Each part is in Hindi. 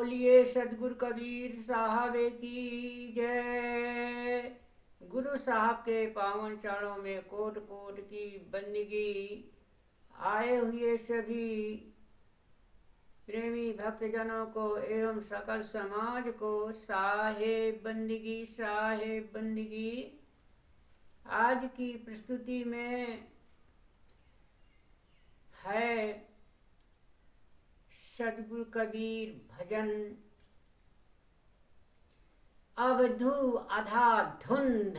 बोलिए सदगुरु कबीर साहब की जय। गुरु साहब के पावन चरणों में कोट कोट की बंदगी। आए हुए सभी प्रेमी भक्तजनों को एवं सकल समाज को साहेब बंदगी साहेब बंदगी। आज की प्रस्तुति में है सदगुरु कबीर भजन अवधू आधा धुंध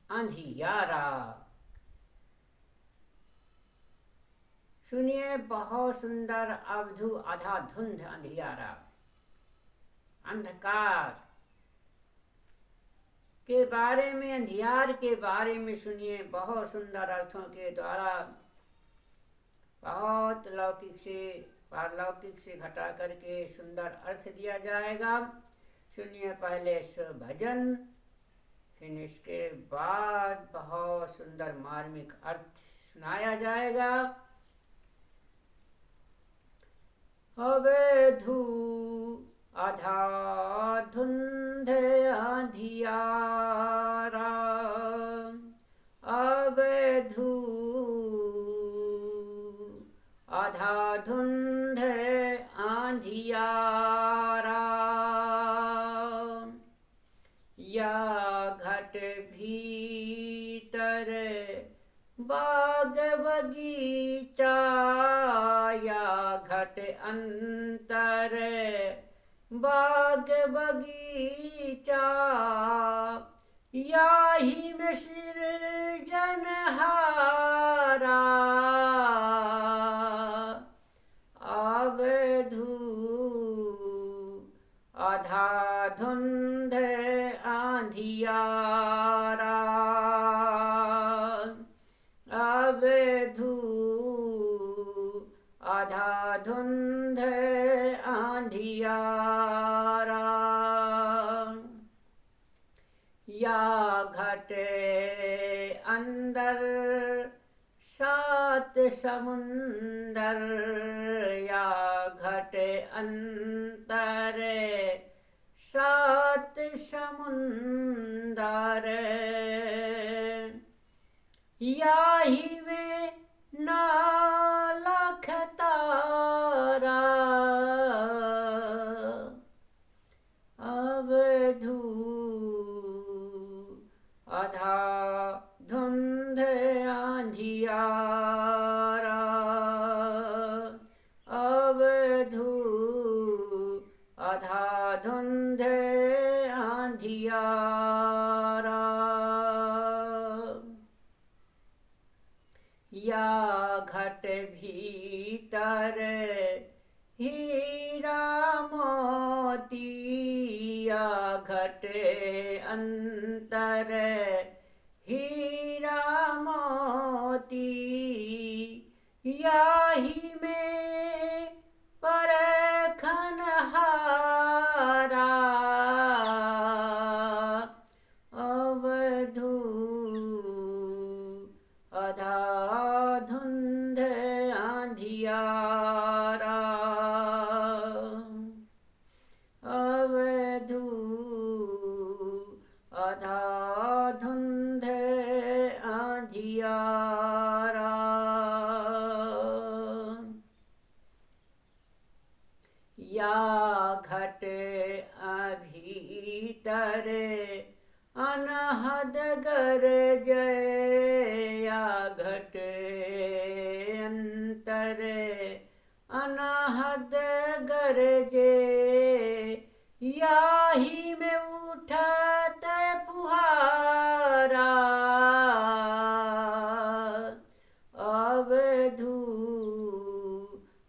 अंधियारा। सुनिए, बहुत सुंदर अवधू आधा धुंध अंधियारा। अंधकार के बारे में, अंधियार के बारे में सुनिए। बहुत सुंदर अर्थों के द्वारा बहुत लौकिक से पारलौकिक से घटा करके सुंदर अर्थ दिया जाएगा। सुनिए पहले इस भजन, फिर इसके बाद बहुत सुंदर मार्मिक अर्थ सुनाया जाएगा। अवधू आधा धुंध अंधियारा, अवधू आधा धुंध अंधियारा। या घट भीतर बाग बगीचा, या घट अंतर बाग बगीचा। याही में सृजनहारा, अवधू आधा धुंध अंधियारा, अवधू आधा धुंध अंधियारा। या घट अंदर सात समुंदर, या घट अंतर सात समुंदर। याही में ना लाख तारा, अवधू आधा धुंध अंधियारा, अवधू आधा धुंध अंधियारा। या घट भीतर हीरा मोती, या घट अंतर हीरा मोती। याही में परखनहारा, अवधू आधा धुंध अंधियारा, अवधू आधा धुंध अंधियारा। या घट भीतर अनहद गरजय, या घट अंतर अनहद गरजे। याही में उठत फुहारा, अवधू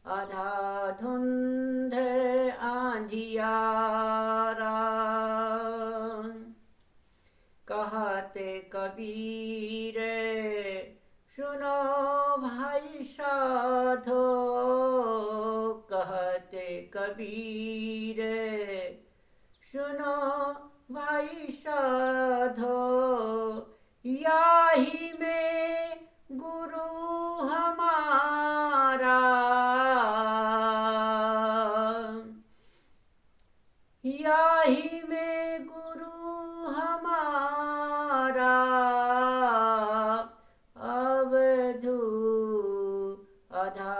आधा धुंध अंधियारा। कहते कबीर सुनो भाई साधो, कहते कबीर सुनो भाई साधो। याही में गुरु हमारा, याही में गुरु हमारा अवधू अधा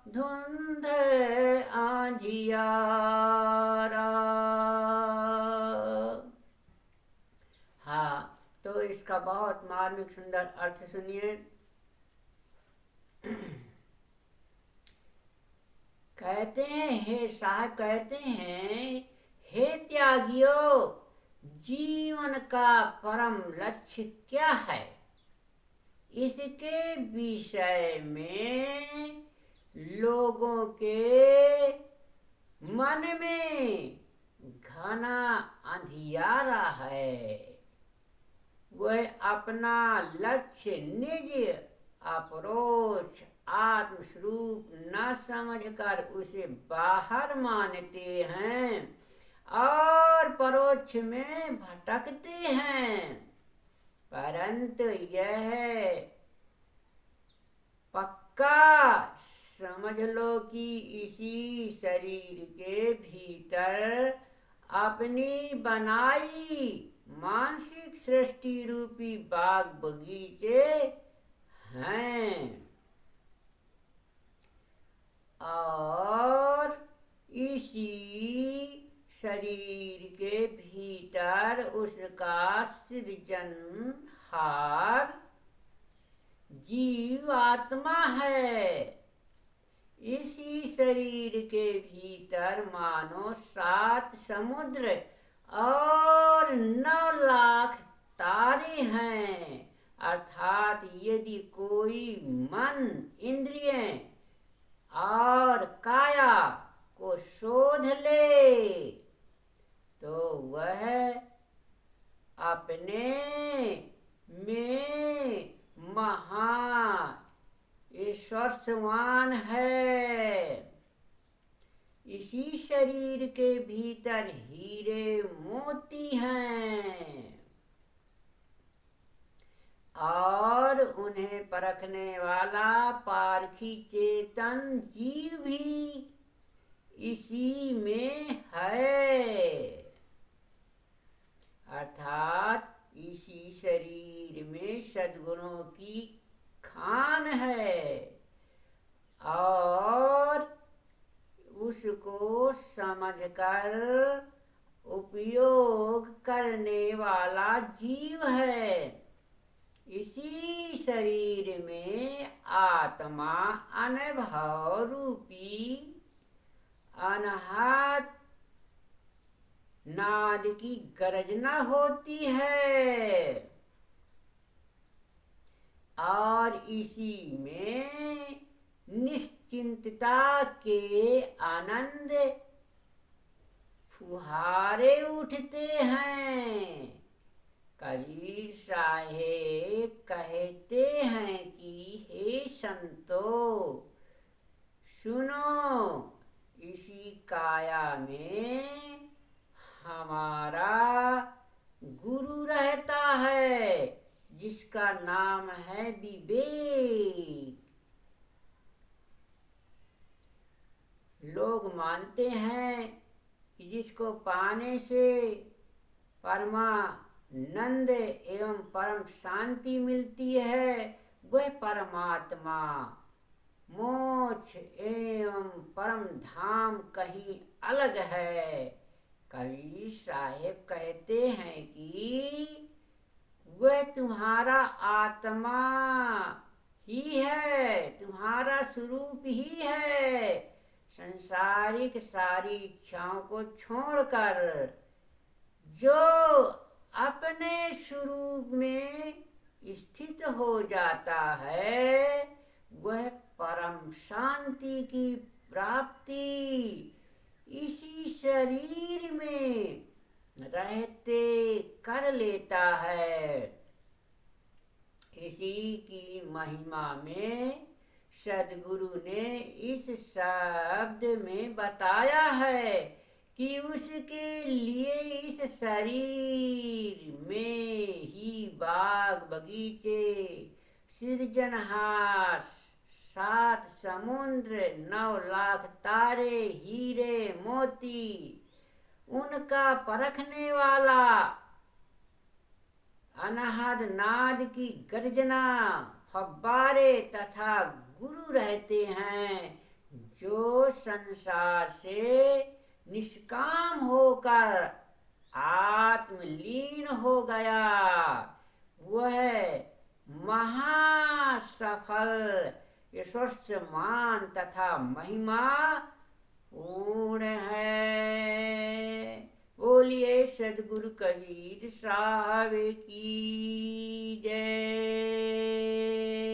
धुंध आंधियारा। हाँ, तो इसका बहुत मार्मिक सुंदर अर्थ सुनिए। कहते हैं, हे साहब कहते हैं, हे त्यागियों, जीवन का परम लक्ष्य क्या है? इसके विषय में लोगों के मन में घना अंधियारा है। वह अपना लक्ष्य निज अपरोक्ष आत्मस्वरूप न समझकर उसे बाहर मानते हैं और परोक्ष में भटकते हैं। परंतु यह पक्का समझ लो कि इसी शरीर के भीतर अपनी बनाई मानसिक सृष्टि रूपी बाग बगीचे हैं और इसी शरीर के भीतर उसका सृजनहार जीव आत्मा है। इसी शरीर के भीतर मानो 7 समुद्र और 9 लाख तारे हैं। अर्थात यदि कोई मन, इंद्रियें और काया को शोध ले तो वह अपने में महान ईश्वरवान है। इसी शरीर के भीतर हीरे मोती हैं और उन्हें परखने वाला पारखी चेतन जीव भी इसी में है। अर्थात इसी शरीर में सद्गुणों की खान है और उसको समझकर उपयोग करने वाला जीव है। इसी शरीर में आत्मा अनुभव रूपी अनहद नाद की गर्जना होती है और इसी में निश्चिंतता के आनंद फुहारे उठते हैं। कबीर साहेब कहते हैं कि हे संतो सुनो, इसी काया में हमारा गुरु रहता है जिसका नाम है विवेक। लोग मानते हैं कि जिसको पाने से परमानंद एवं परम शांति मिलती है वह परमात्मा मोक्ष एवं परम धाम कहीं अलग है। कबीर साहेब कहते हैं कि वह तुम्हारा आत्मा ही है, तुम्हारा स्वरूप ही है। संसारिक सारी इच्छाओं को छोड़कर जो अपने स्वरूप में स्थित हो जाता है वह परम शांति की प्राप्ति इसी शरीर में रहते कर लेता है। इसी की महिमा में सद्गुरु ने इस शब्द में बताया है कि उसके लिए इस शरीर में ही बाग बगीचे सृजनहार 7 समुद्र 9 लाख तारे हीरे मोती उनका परखने वाला अनाहद नाद की गर्जना फव्वारे तथा गुरु रहते हैं। जो संसार से निष्काम होकर आत्मलीन हो गया वह महासफल यशस्मान तथा महिमा पूर्ण है। बोलिए सदगुरु कबीर साहब की जय।